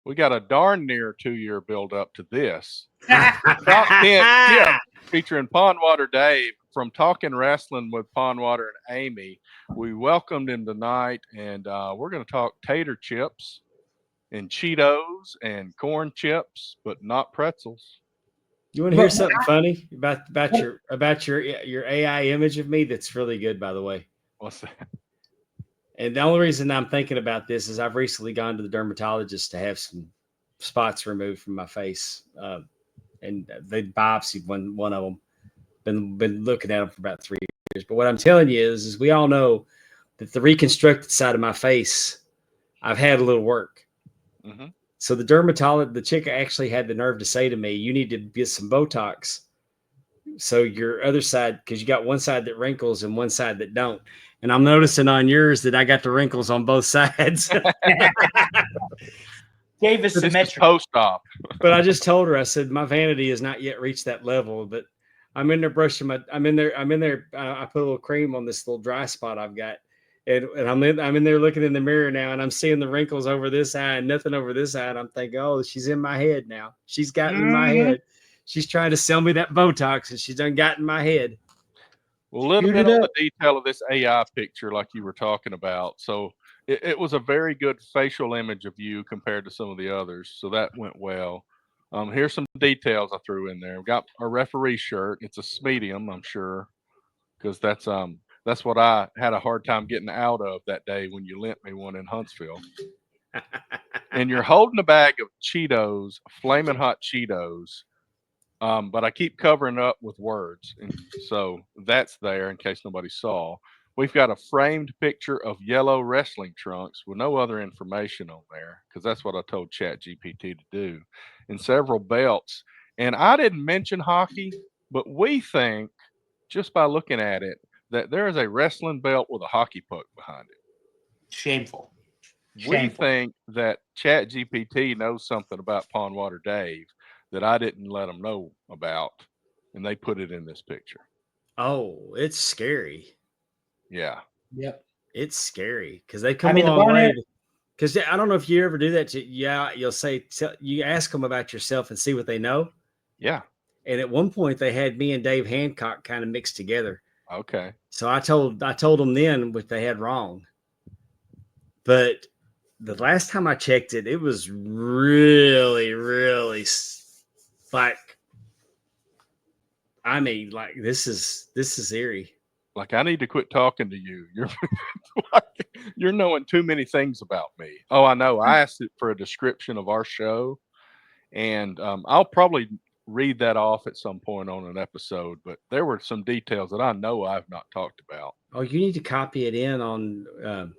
we got a darn near 2-year build up to this. Top 10 chip featuring Pondwater Dave from Talking Wrestling with Pondwater and Amy. We welcomed him tonight, and we're going to talk tater chips and Cheetos and corn chips, but not pretzels. You want to hear something funny about your AI image of me? That's really good, by the way. What's that? And the only reason I'm thinking about this is I've recently gone to the dermatologist to have some spots removed from my face, and they biopsied one of them. Been looking at them for about 3 years. But what I'm telling you is we all know that the reconstructed side of my face, I've had a little work. Mm-hmm. So the dermatologist, the chick actually had the nerve to say to me, "You need to get some Botox. So your other side, because you got one side that wrinkles and one side that don't." And I'm noticing on yours that I got the wrinkles on both sides. Gave us symmetrical post-op. But I just told her, I said, my vanity has not yet reached that level, but I'm in there brushing I'm in there. I put a little cream on this little dry spot I've got. And I'm in there looking in the mirror now, and I'm seeing the wrinkles over this eye and nothing over this eye. And I'm thinking, oh, she's in my head now. She's got in my head. She's trying to sell me that Botox, and she's done got in my head. Well, a little bit on the detail of this AI picture, like you were talking about. So it was a very good facial image of you compared to some of the others. So that went well. Here's some details I threw in there. We've got a referee shirt. It's a medium, I'm sure, because that's what I had a hard time getting out of that day when you lent me one in Huntsville. And you're holding a bag of Cheetos, flaming hot Cheetos. But I keep covering up with words. And so that's there in case nobody saw. We've got a framed picture of yellow wrestling trunks with no other information on there, because that's what I told ChatGPT to do, and several belts. And I didn't mention hockey, but we think, just by looking at it, that there is a wrestling belt with a hockey puck behind it. Shameful. We think that ChatGPT knows something about Pondwater Dave that I didn't let them know about, and they put it in this picture. Oh, it's scary. Yeah. Yep. It's scary because they come a long way. Because I don't know if you ever do that. You'll say, you ask them about yourself and see what they know. Yeah. And at one point, they had me and Dave Hancock kind of mixed together. Okay. So I told them then what they had wrong. But the last time I checked it, it was really, really like, I mean, like this is eerie. Like, I need to quit talking to you. You're knowing too many things about me. Oh, I know. I asked it for a description of our show, and I'll probably read that off at some point on an episode. But there were some details that I know I've not talked about. Oh, you need to copy it in on.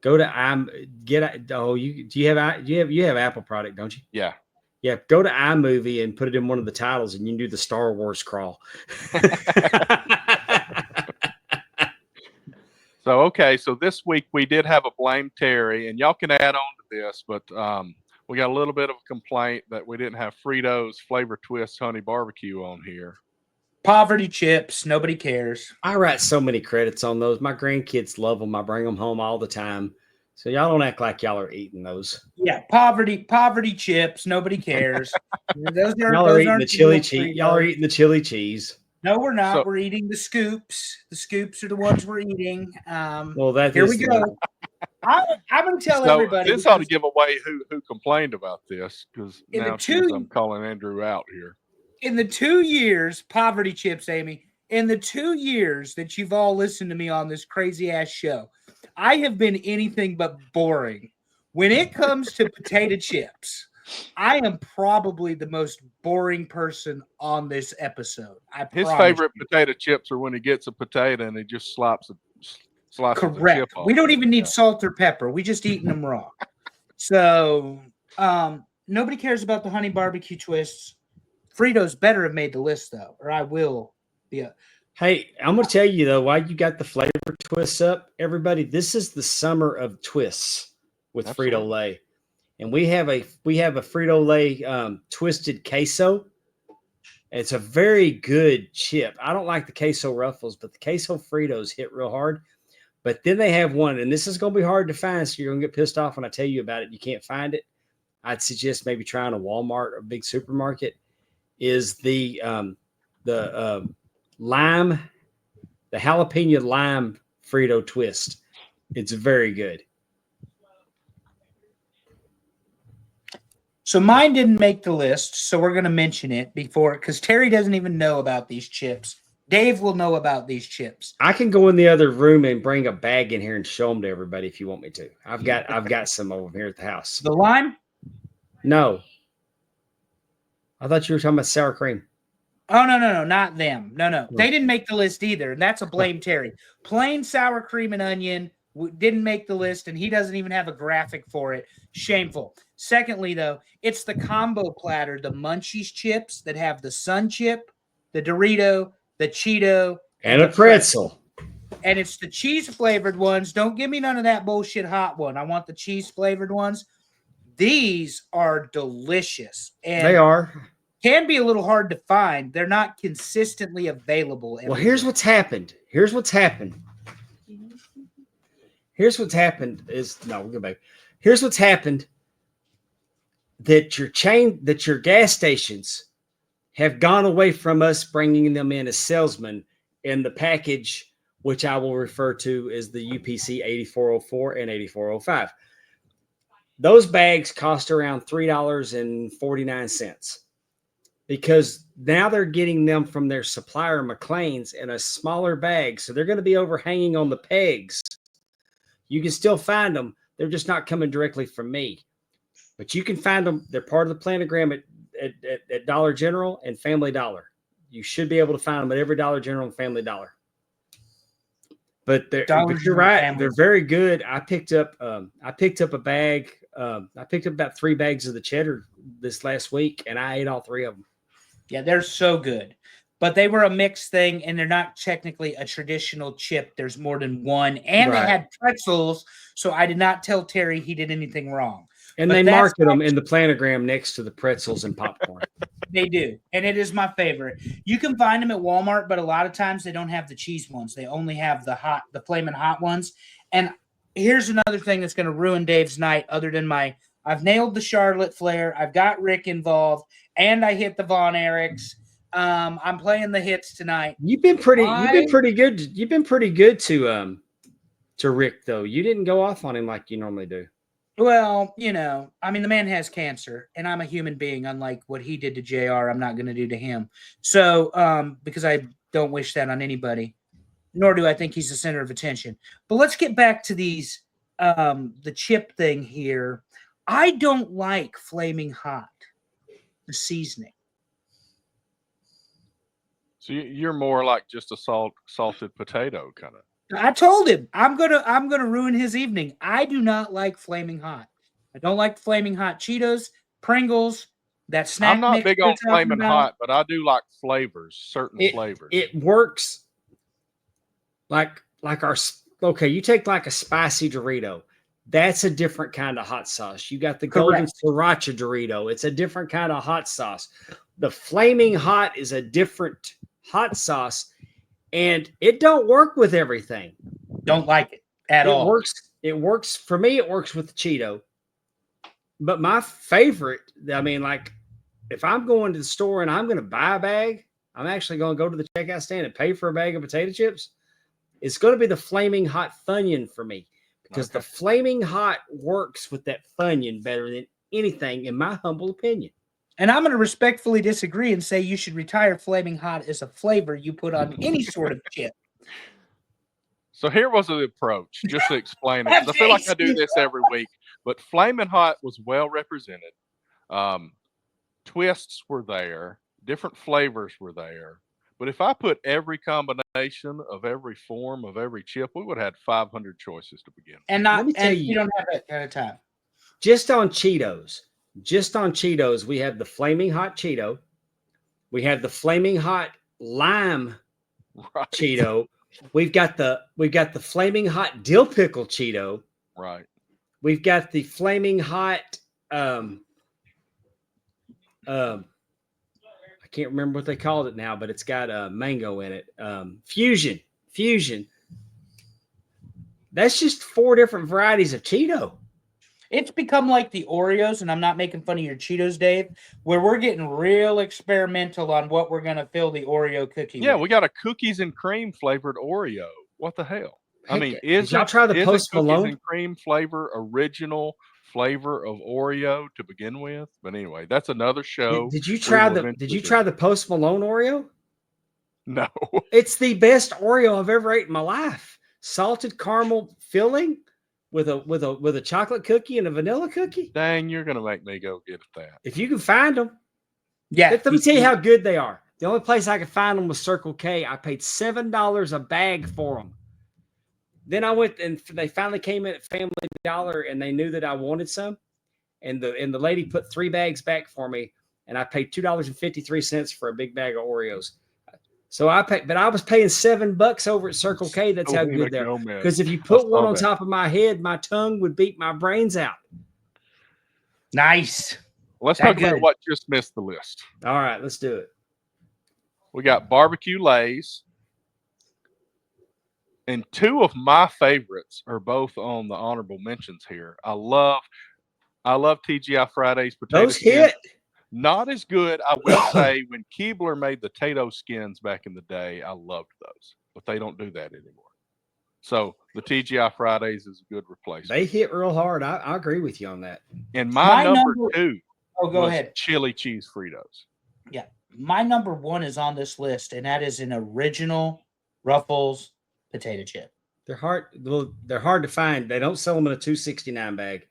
Go to you have Apple product, don't you? Yeah. Yeah, go to iMovie and put it in one of the titles, and you can do the Star Wars crawl. So, okay, so this week we did have a Blame Terry, and y'all can add on to this, but we got a little bit of a complaint that we didn't have Fritos Flavor Twist Honey Barbecue on here. Poverty chips, nobody cares. I write so many credits on those. My grandkids love them. I bring them home all the time. So y'all don't act like y'all are eating those. Yeah, poverty chips, nobody cares. Y'all are eating the chili cheese. Y'all are eating the chili cheese. No, we're not. We're eating the scoops. The scoops are the ones we're eating. Well, here we go. I'm going to tell everybody. This ought to give away who complained about this, because now I'm calling Andrew out here. In the 2 years, poverty chips, Amy, in the 2 years that you've all listened to me on this crazy ass show, I have been anything but boring. When it comes to potato chips, I am probably the most boring person on this episode. His favorite potato chips are when he gets a potato and he just slices a chip off. We don't even need salt or pepper. We just eating them raw. So nobody cares about the honey barbecue twists. Fritos better have made the list, though, or I will be Hey, I'm going to tell you, though, why you got the flavor twists up, everybody. This is the summer of twists with Frito-Lay. And we have a Frito-Lay twisted queso. It's a very good chip. I don't like the queso ruffles, but the queso Fritos hit real hard. But then they have one, and this is going to be hard to find, so you're going to get pissed off when I tell you about it. You can't find it. I'd suggest maybe trying a Walmart or a big supermarket is the lime, the jalapeno lime Frito twist. It's very good. So mine didn't make the list, so we're going to mention it before, because Terry doesn't even know about these chips. Dave will know about these chips. I can go in the other room and bring a bag in here and show them to everybody if you want me to. I've got some of them here at the house. The lime? No. I thought you were talking about sour cream. Oh, no, not them. No. They didn't make the list either, and that's a blame Terry. Plain sour cream and onion didn't make the list, and he doesn't even have a graphic for it. Shameful. Secondly, though, it's the combo platter, the Munchies chips that have the Sun Chip, the Dorito, the Cheeto, and a pretzel. And it's the cheese-flavored ones. Don't give me none of that bullshit hot one. I want the cheese-flavored ones. These are delicious. And they are. Can be a little hard to find. They're not consistently available. Well, here's what's happened. Here's what's happened is no, we'll go back. Here's what's happened that your gas stations have gone away from us bringing them in as salesmen in the package, which I will refer to as the UPC 8404 and 8405. Those bags cost around $3.49 because now they're getting them from their supplier McLean's in a smaller bag. So they're going to be overhanging on the pegs. You can still find them. They're just not coming directly from me. But you can find them. They're part of the planogram at Dollar General and Family Dollar. You should be able to find them at every Dollar General and Family Dollar. But you're right. They're very good. I picked up a bag. I picked up about 3 bags of the cheddar this last week, and I ate all 3 of them. Yeah, they're so good. But they were a mixed thing, and they're not technically a traditional chip. There's more than one. And They had pretzels, so I did not tell Terry he did anything wrong. And they market them in the planogram next to the pretzels and popcorn. They do, and it is my favorite. You can find them at Walmart, but a lot of times they don't have the cheese ones. They only have the flaming hot ones. And here's another thing that's going to ruin Dave's night other than I've nailed the Charlotte Flair. I've got Rick involved, and I hit the Von Erichs. I'm playing the hits tonight. You've been pretty good. You've been pretty good to Rick, though. You didn't go off on him like you normally do. Well, the man has cancer, and I'm a human being. Unlike what he did to JR, I'm not going to do to him. So, because I don't wish that on anybody, nor do I think he's the center of attention. But let's get back to these, the chip thing here. I don't like flaming hot, the seasoning. So you're more like just a salted potato kind of. I told him I'm gonna ruin his evening. I do not like flaming hot. I don't like flaming hot Cheetos, Pringles, that snack. I'm not big on flaming hot, but I do like flavors, certain flavors. It works like you take like a spicy Dorito. That's a different kind of hot sauce. You got the golden sriracha Dorito. It's a different kind of hot sauce. The flaming hot is a different hot sauce. And it don't work with everything. Don't like it at all. It works for me. It works with the Cheeto. But my favorite, if I'm going to the store and I'm going to buy a bag, I'm actually going to go to the checkout stand and pay for a bag of potato chips. It's going to be the flaming hot Funyun for me because the flaming hot works with that Funyun better than anything, in my humble opinion. And I'm going to respectfully disagree and say you should retire flaming hot as a flavor you put on any sort of chip. So here was the approach, just to explain it. I feel like I do this every week, but flaming hot was well represented. Twists were there, different flavors were there. But if I put every combination of every form of every chip, we would have had 500 choices to begin with. And you don't have that kind of time. Just on Cheetos, we have the flaming hot Cheeto. We have the flaming hot lime Cheeto. We've got the flaming hot dill pickle Cheeto. Right. We've got the flaming hot I can't remember what they called it now, but it's got mango in it. Fusion. That's just 4 different varieties of Cheeto. It's become like the Oreos, and I'm not making fun of your Cheetos, Dave, where we're getting real experimental on what we're going to fill the Oreo cookie Yeah, with. we got a cookies and cream flavored Oreo. What the hell? I mean, did y'all try the Post cookies Malone? and cream flavor original flavor of Oreo to begin with? But anyway, that's another show. Did you try the Post Malone Oreo? No. It's the best Oreo I've ever ate in my life. Salted caramel filling with a chocolate cookie and a vanilla cookie. Dang, you're gonna make me go get that. If you can find them, Yeah. let me tell you how good they are. The only place I could find them was Circle K. I paid $7 a bag for them. Then I went and they finally came in at Family Dollar and they knew that I wanted some. And the lady put 3 bags back for me, and I paid $2.53 for a big bag of Oreos. So I was paying $7 over at Circle K. That's how good they are. Because if you put one on top of my head, my tongue would beat my brains out. Nice. Let's talk about what just missed the list. All right, let's do it. We got barbecue Lays. And 2 of my favorites are both on the honorable mentions here. I love TGI Fridays potato Those skins. hit. Not as good, I will say. When Keebler made the potato skins back in the day, I loved those, but they don't do that anymore. So the TGI Fridays is a good replacement. They hit real hard. I agree with you on that. And my number 2 go ahead. Chili cheese Fritos. Yeah, my number 1 is on this list, and that is an original Ruffles potato chip. They're hard to find. They don't sell them in a $2.69 bag.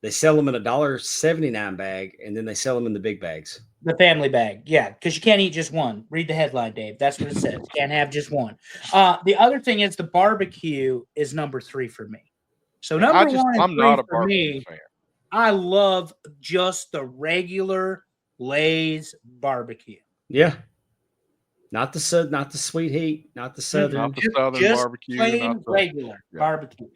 They sell them in a $1.79 bag, and then they sell them in the big bags. The family bag, yeah, because you can't eat just one. Read the headline, Dave. That's what it says. You can't have just one. The other thing is the barbecue is number 3 for me. So number 1 and I'm 3 not a for barbecue me. fan. I love just the regular Lay's barbecue. Yeah. Not the sweet heat, not the southern. Not the southern just barbecue. Plain regular barbecue.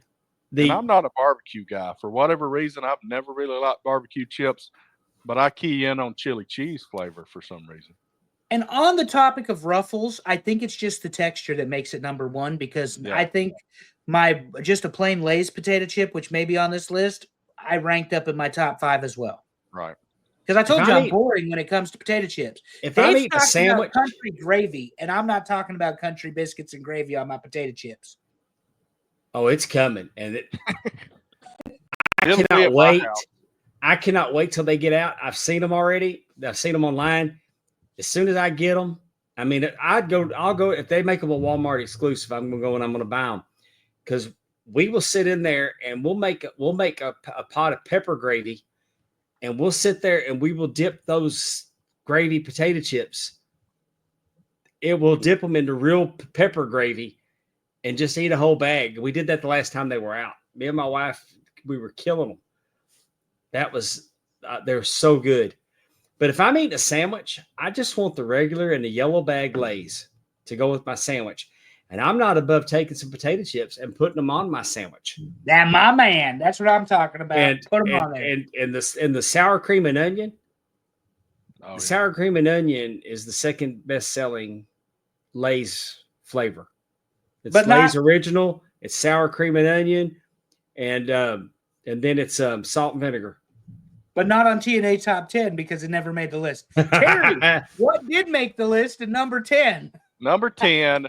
And I'm not a barbecue guy. For whatever reason, I've never really liked barbecue chips, but I key in on chili cheese flavor for some reason. And on the topic of Ruffles, I think it's just the texture that makes it number 1 because I think just a plain Lay's potato chip, which may be on this list, I ranked up in my top 5 as well. Right. Because I told you I'm boring when it comes to potato chips. If I eat a sandwich, country gravy, and I'm not talking about country biscuits and gravy on my potato chips. Oh, it's coming, and I cannot wait. I cannot wait till they get out. I've seen them already. I've seen them online. As soon as I get them, I mean, I'll go if they make them a Walmart exclusive. I'm gonna go and I'm gonna buy them because we will sit in there and we'll make a pot of pepper gravy, and we'll sit there and we will dip those gravy potato chips. It will dip them into real pepper gravy and just eat a whole bag. We did that the last time they were out. Me and my wife, we were killing them. That was, they're so good. But if I'm eating a sandwich, I just want the regular and the yellow bag Lay's to go with my sandwich. And I'm not above taking some potato chips and putting them on my sandwich. That my man. That's what I'm talking about. Put them on there. And the sour cream and onion. Sour cream and onion is the second best selling Lay's flavor. It's Lay's original. It's sour cream and onion, and then it's salt and vinegar. But not on TNA top 10 because it never made the list. Terry, what did make the list at number 10? Number 10,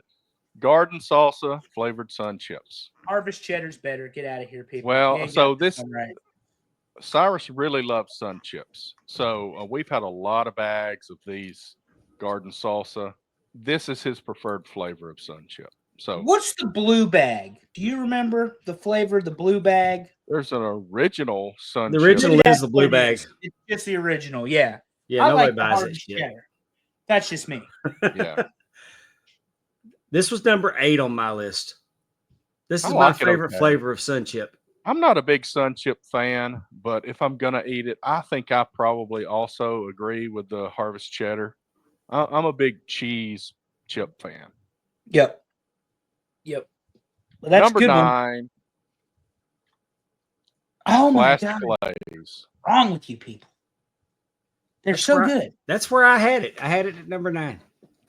garden salsa flavored sun chips. Harvest cheddar's better. Get out of here, people. Well, so this Cyrus really loves sun chips. So we've had a lot of bags of these garden salsa. This is his preferred flavor of sun chip. So what's the blue bag? Do you remember the flavor, the blue bag? There's an original sun chip. The original is the blue bag. It's just the original, yeah. Yeah, nobody buys that shit. Cheddar. That's just me. Yeah. This was number 8 on my list. This is my favorite flavor of sun chip. I'm not a big sun chip fan, but if I'm going to eat it, I think I probably also agree with the Harvest cheddar. I'm a big cheese chip fan. Yep. Well, that's number 9. Oh my God. Lays. Wrong with you people. They're so good. That's where I had it. I had it at number 9.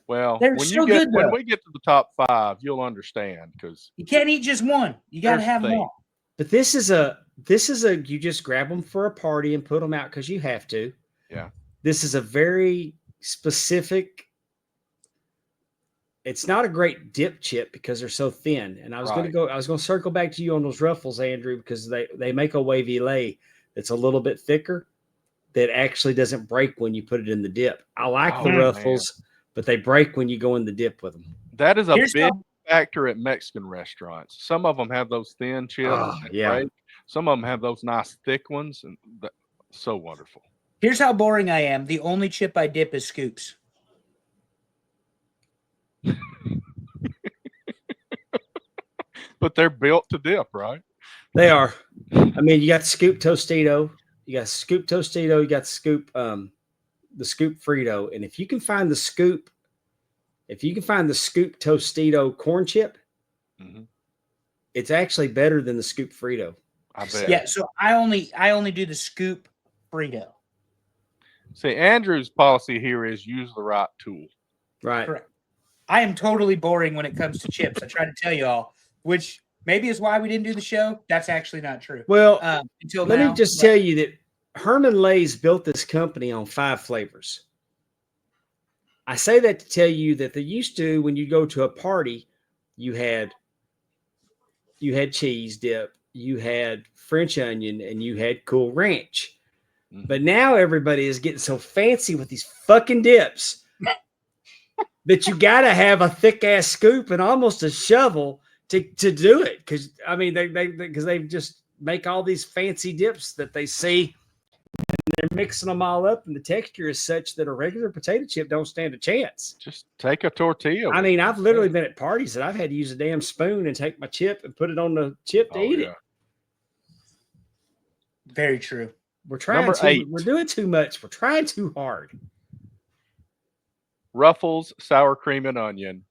Well, when we get to the top 5, you'll understand because you can't eat just one. You got to have them all. But this is a you just grab them for a party and put them out because you have to. Yeah. This is a very specific. It's not a great dip chip because they're so thin. And I was going to Right. go. I was going to circle back to you on those Ruffles, Andrew, because they make a wavy lay that's a little bit thicker that actually doesn't break when you put it in the dip. I like Oh, the man. Ruffles, but they break when you go in the dip with them. That is a Here's big how- factor at Mexican restaurants. Some of them have those thin chips Oh, that yeah. break. Some of them have those nice thick ones, and so wonderful. Here's how boring I am. The only chip I dip is Scoops. But they're built to dip, right? They are. I mean, you got Scoop Tostito, you got Scoop Tostito, you got Scoop the Scoop Frito, and if you can find the Scoop Tostito corn chip, Mhm. it's actually better than the Scoop Frito. I bet. Yeah, so I only do the Scoop Frito. See, Andrew's policy here is use the right tool. Right. Correct. I am totally boring when it comes to chips. I try to tell y'all, which maybe is why we didn't do the show. That's actually not true. Well, Until let now, me just tell you that Herman Lay's built this company on 5 flavors. I say that to tell you that they used to, when you go to a party, you had cheese dip, you had French onion, and you had Cool Ranch. Mhm. But now everybody is getting so fancy with these fucking dips that you got to have a thick ass scoop and almost a shovel to do it. Because I mean, they just make all these fancy dips that they see. And they're mixing them all up, and the texture is such that a regular potato chip don't stand a chance. Just take a tortilla. I mean, I've literally been at parties that I've had to use a damn spoon and take my chip and put it on the chip to eat it. Very true. We're trying Number 8. We're doing too much. We're trying too hard. Ruffles, sour cream, and onion.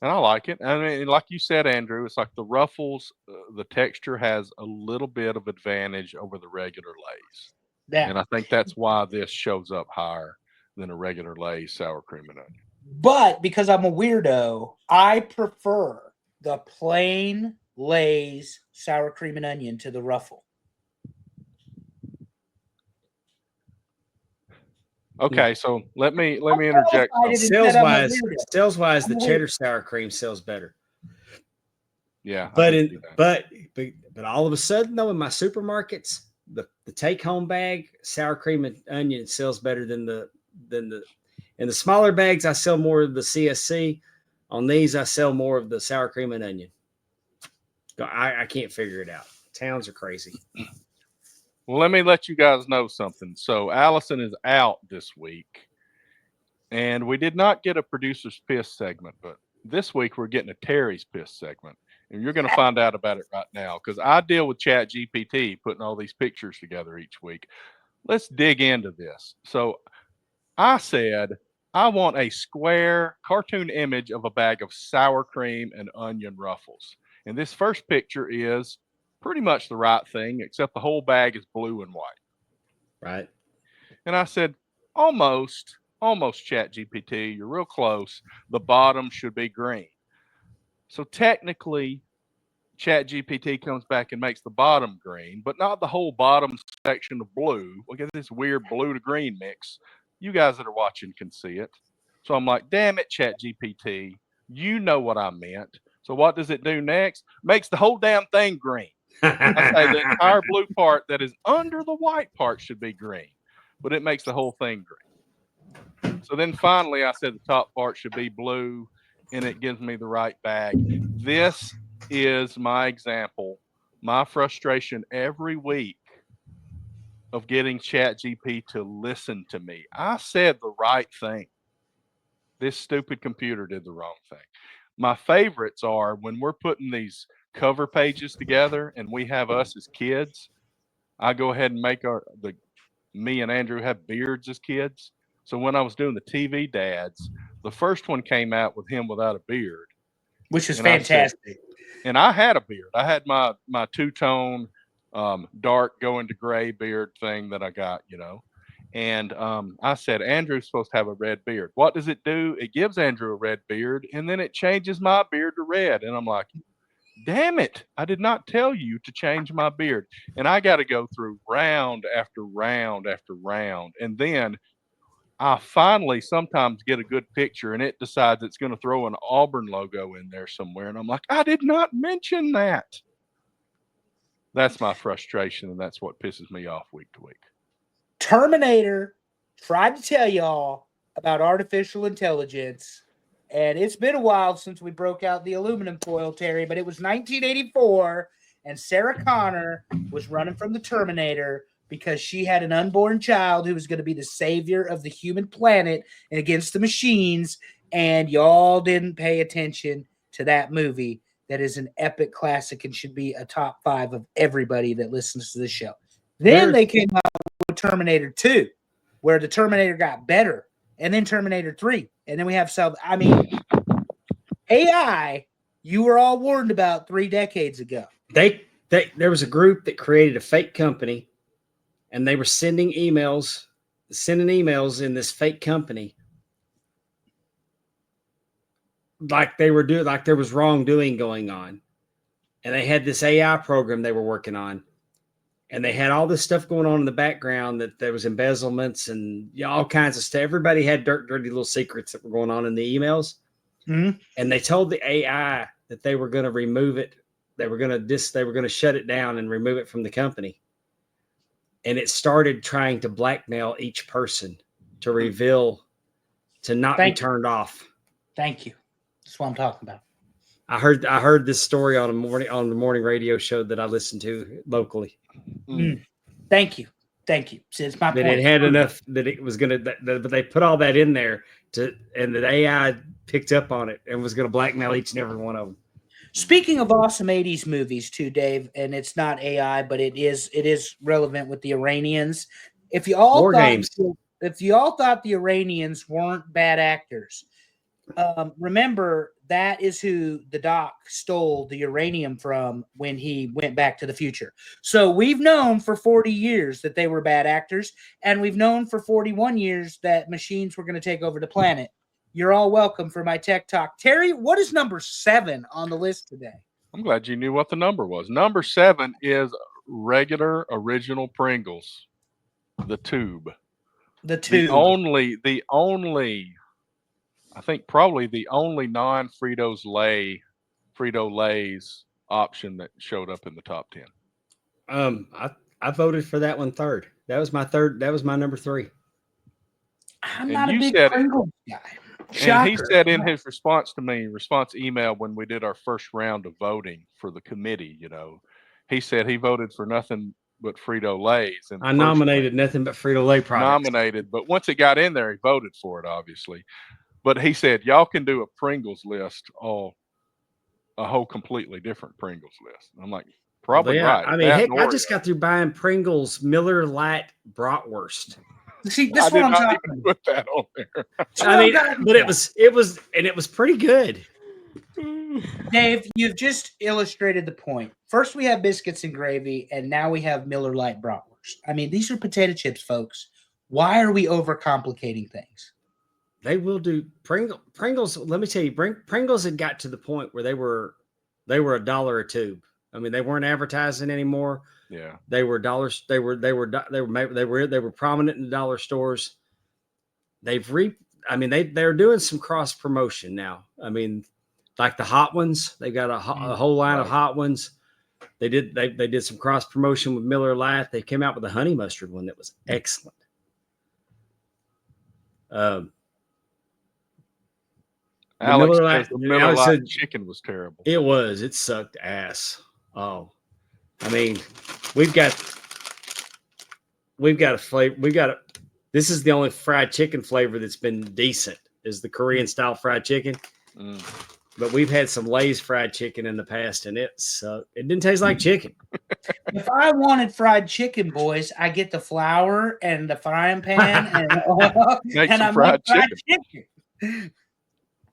And I like it. I mean, like you said, Andrew, it's like the Ruffles, the texture has a little bit of advantage over the regular Lay's. Yeah. And I think that's why this shows up higher than a regular Lay's sour cream and onion. But because I'm a weirdo, I prefer the plain Lay's sour cream and onion to the Ruffle. Okay, so let me interject. Sales wise, the cheddar sour cream sells better. Yeah, but all of a sudden though, in my supermarkets, the take home bag sour cream and onion sells better than the in the smaller bags. I sell more of the CSC. On these, I sell more of the sour cream and onion. I can't figure it out. Towns are crazy. Well, let me let you guys know something. So Allison is out this week, and we did not get a producer's piss segment, but this week we're getting a Terry's piss segment, and you're going to find out about it right now because I deal with Chat GPT putting all these pictures together each week. Let's dig into this. So I said I want a square cartoon image of a bag of sour cream and onion Ruffles, and this first picture is pretty much the right thing, except the whole bag is blue and white. Right. And I said, almost Chat GPT, you're real close. The bottom should be green. So technically, Chat GPT comes back and makes the bottom green, but not the whole bottom section of blue. We get this weird blue to green mix. You guys that are watching can see it. So I'm like, damn it, Chat GPT, you know what I meant. So what does it do next? Makes the whole damn thing green. I say the entire blue part that is under the white part should be green, but it makes the whole thing green. So then finally I said the top part should be blue, and it gives me the right bag. This is my example, my frustration every week of getting ChatGPT to listen to me. I said the right thing. This stupid computer did the wrong thing. My favorites are when we're putting these cover pages together and we have us as kids. I go ahead and make me and Andrew have beards as kids. So when I was doing the TV dads, the first one came out with him without a beard, which was and fantastic. And I had a beard. I had my two-tone dark going to gray beard thing that I got, And I said, Andrew's supposed to have a red beard. What does it do? It gives Andrew a red beard, and then it changes my beard to red. And I'm like, damn it, I did not tell you to change my beard. And I got to go through round after round after round. And then I finally sometimes get a good picture and it decides it's going to throw an Auburn logo in there somewhere. And I'm like, I did not mention that. That's my frustration. And that's what pisses me off week to week. Terminator tried to tell y'all about artificial intelligence. And it's been a while since we broke out the aluminum foil, Terry, but it was 1984. And Sarah Connor was running from the Terminator because she had an unborn child who was going to be the savior of the human planet and against the machines. And y'all didn't pay attention to that movie. That is an epic classic and should be a top 5 of everybody that listens to this show. Then they came out with Terminator 2, where the Terminator got better, and then Terminator 3. And then we have AI, you were all warned about 3 decades ago. There was a group that created a fake company, and they were sending emails in this fake company, like there was wrongdoing going on, and they had this AI program they were working on, and they had all this stuff going on in the background, that there was embezzlements and all kinds of stuff. Everybody had dirty little secrets that were going on in the emails, and they told the AI that they were going to remove it. They were going to shut it down and remove it from the company. And it started trying to blackmail each person to not be turned off. Thank you. That's what I'm talking about. I heard this story on the morning radio show that I listened to locally. Thank you. See, it's my point. It had enough that it was going to, but they put all that in there and the AI picked up on it and was going to blackmail each and every one of them. Speaking of awesome 80s movies too, Dave, and it's not AI, but it is relevant with the Iranians. If you all thought the Iranians weren't bad actors, remember that is who the doc stole the uranium from when he went back to the future. So we've known for 40 years that they were bad actors, and we've known for 41 years that machines were going to take over the planet. You're all welcome for my tech talk. Terry, what is number 7 on the list today? I'm glad you knew what the number was. Number 7 is regular original Pringles, the tube. The only, I think probably the only non-Frito Lay's option that showed up in the top 10. I voted for that one third. That was my third. That was my number 3. I'm not a big Pringles guy. And he said in his response email when we did our first round of voting for the committee, he said he voted for nothing but Frito-Lay's. And I nominated nothing but Frito-Lay products. But once it got in there, he voted for it, obviously. But he said, y'all can do a Pringles list, a whole completely different Pringles list. I'm like, probably right. I mean, heck, I just got through buying Pringles Miller Lite bratwurst. See, this is what I'm talking about. Put that on there. I mean, but it was pretty good. Dave, you've just illustrated the point. First, we have biscuits and gravy, and now we have Miller Lite bratwurst. I mean, these are potato chips, folks. Why are we overcomplicating things? They will do Pringles. Let me tell you, Pringles had got to the point where they were $1 a tube. I mean, they weren't advertising anymore. Yeah, they were dollars. They were prominent in the dollar stores. They're doing some cross promotion now. I mean, like the hot ones, they got a whole line of hot ones. They did some cross promotion with Miller Lite. They came out with a honey mustard one that was excellent. Alex says the Miller Lite chicken was terrible. It sucked ass. Oh, I mean, we've got a flavor. This is the only fried chicken flavor that's been decent, is the Korean style fried chicken. But we've had some Lay's fried chicken in the past, and it didn't taste like chicken. If I wanted fried chicken, boys, I get the flour and the frying pan and oil, and I make fried chicken.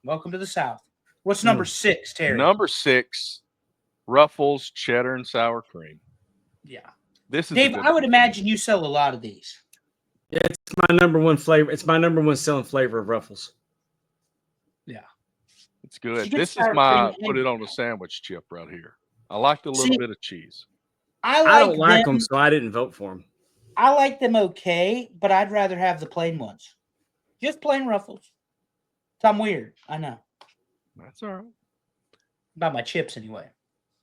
Welcome to the South. What's number 6, Terry? Number 6, Ruffles cheddar and sour cream. Yeah. This is Dave, I would imagine you sell a lot of these. Yeah, it's my number one flavor. It's my number one selling flavor of Ruffles. Yeah. It's good. You can This is start my putting put in- it on a sandwich chip right here. I liked a little See, bit of cheese. I don't like them, so I didn't vote for them. I like them okay, but I'd rather have the plain ones. Just plain Ruffles. I'm weird. I know. That's all right. About my chips anyway.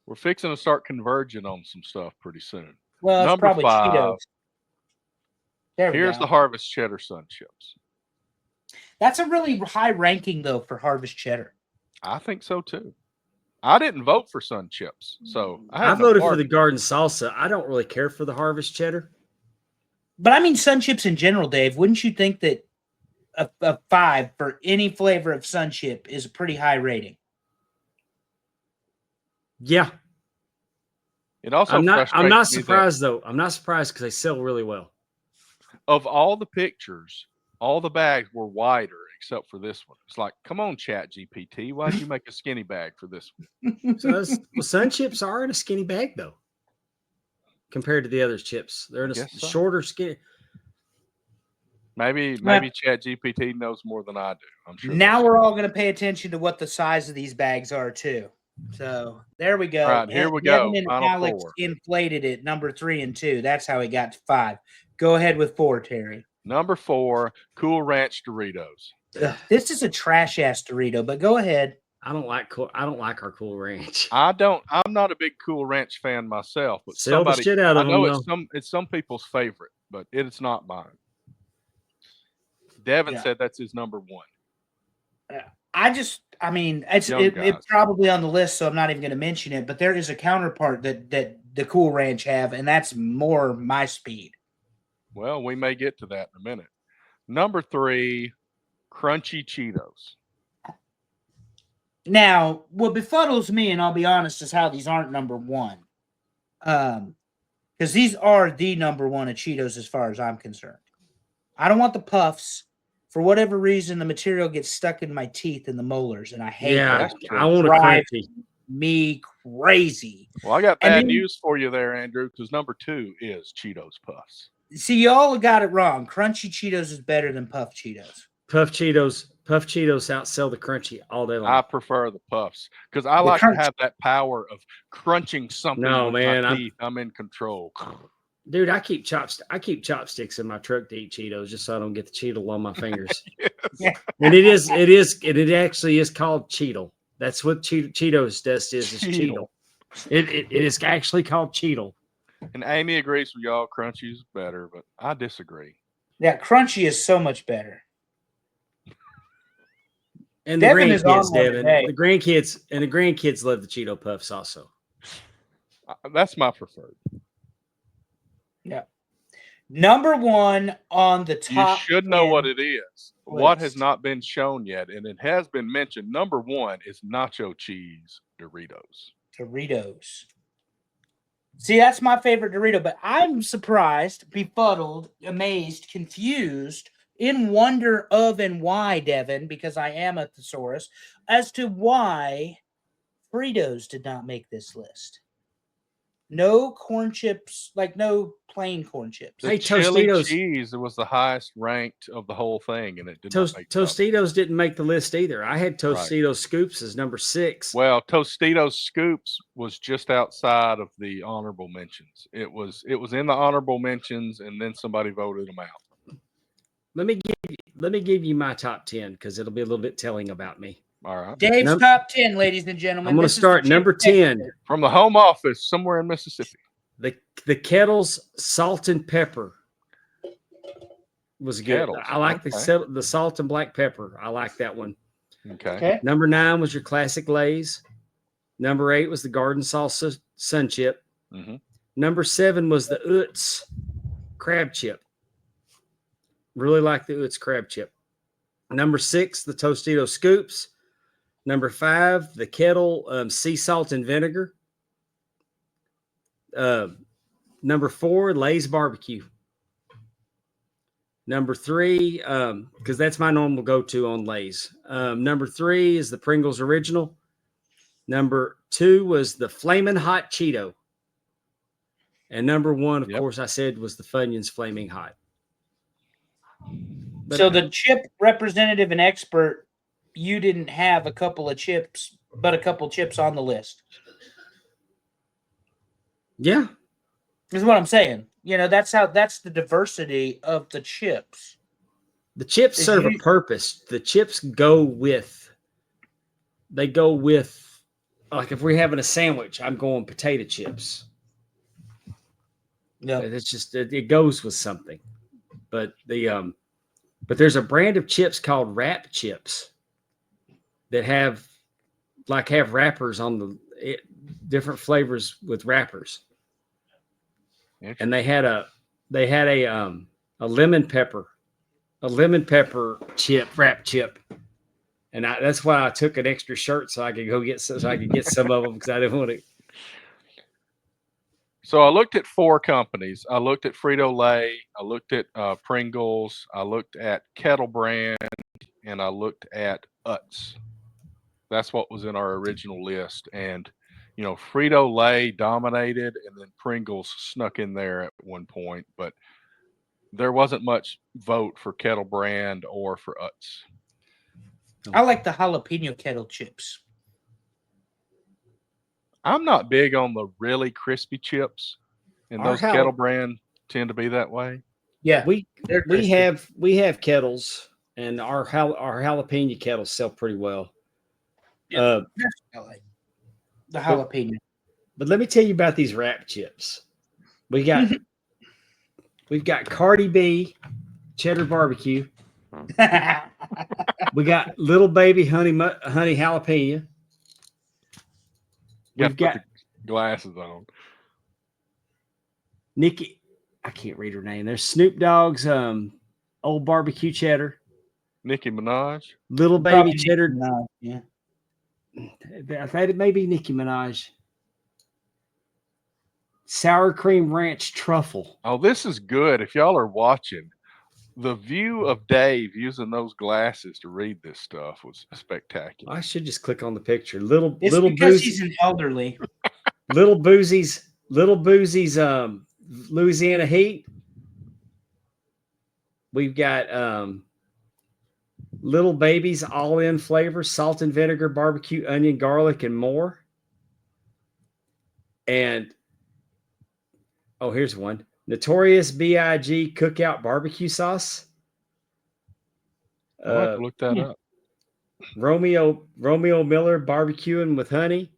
We're fixing to start converging on some stuff pretty soon. Well, it's Number probably 5. Cheetos. There we Here's go. the Harvest Cheddar Sun chips. That's a really high ranking though for Harvest Cheddar. I think so too. I didn't vote for Sun chips, so I voted for the Garden Salsa. I don't really care for the Harvest Cheddar. But I mean Sun Chips in general, Dave. Wouldn't you think that a 5 for any flavor of Sun Chip is a pretty high rating? Yeah. It also I'm not frustrates me that surprised though. I'm not surprised because they sell really well. of all the pictures, all the bags were wider except for this one. It's like, come on, Chat GPT, why'd you make a skinny bag for this one? So Sun Chips are in a skinny bag though, compared to the other chips. They're in a Guess so. shorter skinny. Maybe Chat GPT knows more than I do. I'm sure. Now we're all going to pay attention to what the size of these bags are too. So there we go. All right, here we Devin go. and Final Alex 4. inflated it. Number 3 and 2. That's how he got to 5. Go ahead with 4, Terry. Number 4, Cool Ranch Doritos. Ugh, this is a trash ass Dorito, but go ahead. I don't like our Cool Ranch. I'm not a big Cool Ranch fan myself, but Sell the shit out of I know them. it's some people's favorite, but it's not mine. Devin said that's his number 1. I mean, it's probably on the list, so I'm not even going to mention it. But there is a counterpart that the Cool Ranch have, and that's more my speed. Well, we may get to that in a minute. Number 3, Crunchy Cheetos. Now, what befuddles me, and I'll be honest, is how these aren't number 1. Because these are the number 1 of Cheetos as far as I'm concerned. I don't want the puffs. For whatever reason, the material gets stuck in my teeth and the molars, and I hate it. I want a crunchy. Me crazy. Well, I got bad news for you there, Andrew, because number 2 is Cheetos Puffs. See, y'all got it wrong. Crunchy Cheetos is better than Puff Cheetos. Puff Cheetos outsell the crunchy all day long. I prefer the puffs because I like to have that power of crunching something. No, with man, my teeth. I'm in control. Dude, I keep chopsticks in my truck to eat Cheetos just so I don't get the Cheetle on my fingers. Yes. And it actually is called Cheetle. That's what Cheetos does is Cheetle. It is actually called Cheetle. And Amy agrees with y'all. Crunchy is better, but I disagree. Yeah, Crunchy is so much better. And the grandkids, Devin, the grandkids love the Cheeto Puffs also. That's my preferred. Yeah. Number 1 on the top. You should know what it is. What has not been shown yet, and it has been mentioned. Number 1 is nacho cheese Doritos. Doritos. See, that's my favorite Dorito, but I'm surprised, befuddled, amazed, confused, in wonder of and why, Devin, because I am a thesaurus, as to why Fritos did not make this list. No corn chips, like no plain corn chips. The chili cheese was the highest ranked of the whole thing, and it did not make Tostitos didn't make the list either. I had Tostitos Scoops as number 6. Well, Tostitos Scoops was just outside of the honorable mentions. It was in the honorable mentions, and then somebody voted them out. Let me give you my top 10 because it'll be a little bit telling about me. All right. Dave's top 10, ladies and gentlemen. I'm going to start number 10. From the home office somewhere in Mississippi. The Kettles Salt and Pepper was good. I like the salt and black pepper. I like that one. Okay. Number 9 was your classic Lay's. Number 8 was the Garden Salsa Sun Chip. Mm-hmm. Number 7 was the Utz Crab Chip. Really like the Utz Crab Chip. Number 6, the Tostitos Scoops. Number 5, the Kettle Sea Salt and Vinegar. Number 4, Lay's Barbecue. Number 3, because that's my normal go-to on Lay's. Number 3 is the Pringles Original. Number 2 was the Flamin' Hot Cheeto. And number 1, of course, I said was the Funyuns Flaming Hot. So the chip representative and expert you didn't have a couple chips on the list. Yeah. Is what I'm saying. That's the diversity of the chips. The chips serve a purpose. The chips go with, like if we're having a sandwich, I'm going potato chips. Yeah. It's just, it goes with something. But but there's a brand of chips called wrap chips that have wrappers on different flavors with wrappers. And they had a lemon pepper wrap chip. And that's why I took an extra shirt so I could get some of them, because I didn't want to. So I looked at 4 companies. I looked at Frito-Lay, I looked at Pringles, I looked at Kettle Brand, and I looked at Utz. That's what was in our original list. And, Frito-Lay dominated, and then Pringles snuck in there at one point, but there wasn't much vote for Kettle Brand or for Utz. I like the jalapeno kettle chips. I'm not big on the really crispy chips, and those Kettle Brand tend to be that way. Yeah, we have kettles, and our jalapeno kettles sell pretty well. Yeah, I like the jalapeno. But let me tell you about these wrap chips. We've got Cardi B cheddar barbecue. We got Little Baby honey jalapeno. We've got the glasses on. Nikki, I can't read her name. There's Snoop Dogg's old barbecue cheddar. Nicki Minaj. Little Baby cheddar. Yeah. I thought it may be Nicki Minaj. Sour cream ranch truffle. Oh, this is good. If y'all are watching, the view of Dave using those glasses to read this stuff was spectacular. I should just click on the picture. Little because he's an elderly. Little Boozy's Louisiana Heat. We've got Little Baby's all-in flavor, salt and vinegar, barbecue, onion, garlic, and more. And here's one. Notorious B.I.G. cookout barbecue sauce. I'll have to look that up. Romeo Miller barbecuing with honey.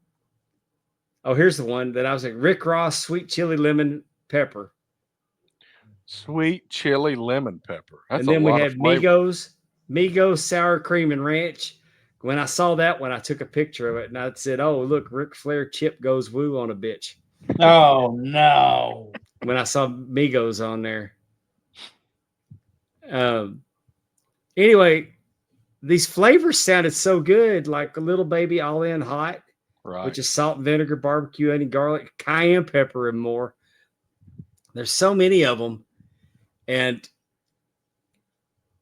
Oh, here's the one that I was like, Rick Ross sweet chili lemon pepper. Sweet chili lemon pepper. That's and then we had Migos sour cream and ranch. When I saw that one, I took a picture of it and I said, "Oh, look, Ric Flair chip goes woo on a bitch." Oh no! When I saw Migos on there. Anyway, these flavors sounded so good, like a Little Baby all in hot, right, which is salt and vinegar, barbecue, onion, garlic, cayenne pepper, and more. There's so many of them, and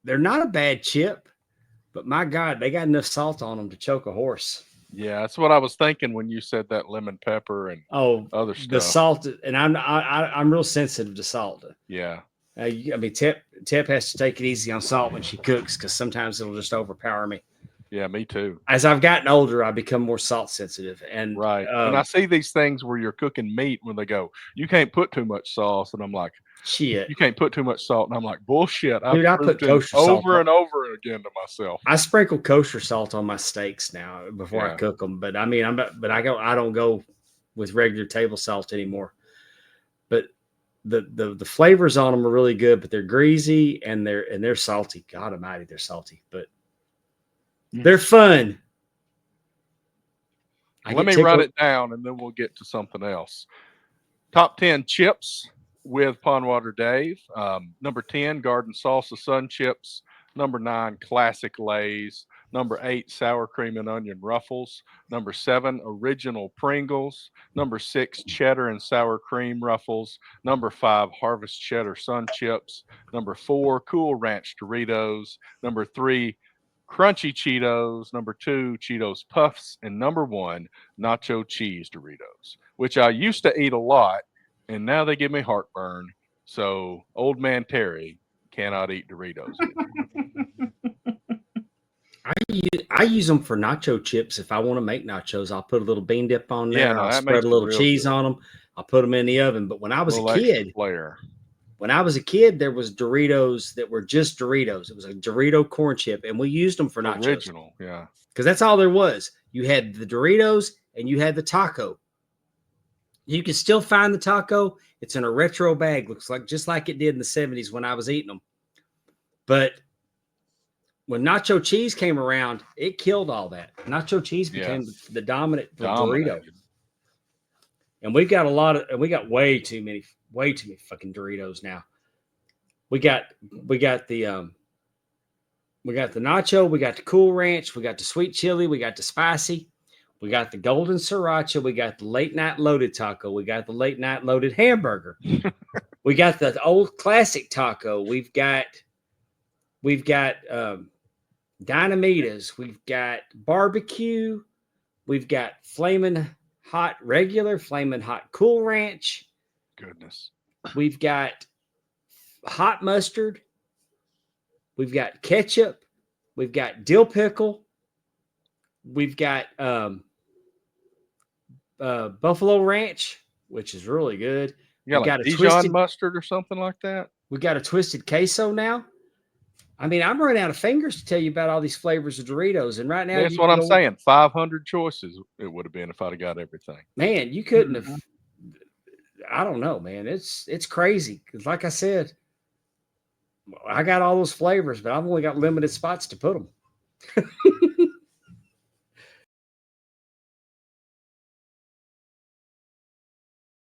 they're not a bad chip, but my God, they got enough salt on them to choke a horse. Yeah, that's what I was thinking when you said that lemon pepper and other stuff. The salt, and I'm real sensitive to salt. Yeah. I mean, Tep has to take it easy on salt when she cooks, because sometimes it'll just overpower me. Yeah, me too. As I've gotten older, I become more salt sensitive. And right. And I see these things where you're cooking meat when they go, you can't put too much sauce. And I'm like, shit, you can't put too much salt. And I'm like, bullshit. Dude, I put kosher salt over and over again to myself. I sprinkle kosher salt on my steaks now before I cook them. But I mean, I don't go with regular table salt anymore. But the flavors on them are really good, but they're greasy and they're salty. God almighty, they're salty, but they're fun. Let me write it down and then we'll get to something else. Top 10 chips with Pondwater Dave. Number 10, Garden Salsa Sun Chips. Number 9, Classic Lay's. Number 8, Sour Cream and Onion Ruffles. Number 7, Original Pringles. Number 6, Cheddar and Sour Cream Ruffles. Number 5, Harvest Cheddar Sun Chips. Number 4, Cool Ranch Doritos. Number 3, Crunchy Cheetos. Number 2, Cheetos Puffs. And number 1, Nacho Cheese Doritos, which I used to eat a lot, and now they give me heartburn. So old man Terry cannot eat Doritos anymore. I use them for nacho chips. If I want to make nachos, I'll put a little bean dip on there. Yeah, no, I'll that spread makes a it little real cheese good. on them. I'll put them in the oven. But when I was a little extra kid, flair. there was Doritos that were just Doritos. It was a Dorito corn chip, and we used them for nachos Original, yeah. because that's all there was. You had the Doritos and you had the taco. You can still find the taco. It's in a retro bag. Looks like just like it did in the 70s when I was eating them. But when nacho cheese came around, it killed all that. Nacho cheese became the dominant Dorito. And we got way too many fucking Doritos now. We got the nacho, we got the Cool Ranch, we got the sweet chili, we got the spicy, we got the golden sriracha, we got the late night loaded taco, we got the late night loaded hamburger, we got the old classic taco, we've got Dynamitas, we've got barbecue, we've got flaming hot regular, flaming hot Cool Ranch. Goodness. We've got hot mustard. We've got ketchup. We've got dill pickle. We've got Buffalo Ranch, which is really good. Yeah, we like got Dijon mustard or something like that. We got a twisted queso now. I mean, I'm running out of fingers to tell you about all these flavors of Doritos, and right now that's what I'm saying. 500 choices it would have been if I'd have got everything. Man, you couldn't have. I don't know, man. It's crazy because, like I said, I got all those flavors, but I've only got limited spots to put them.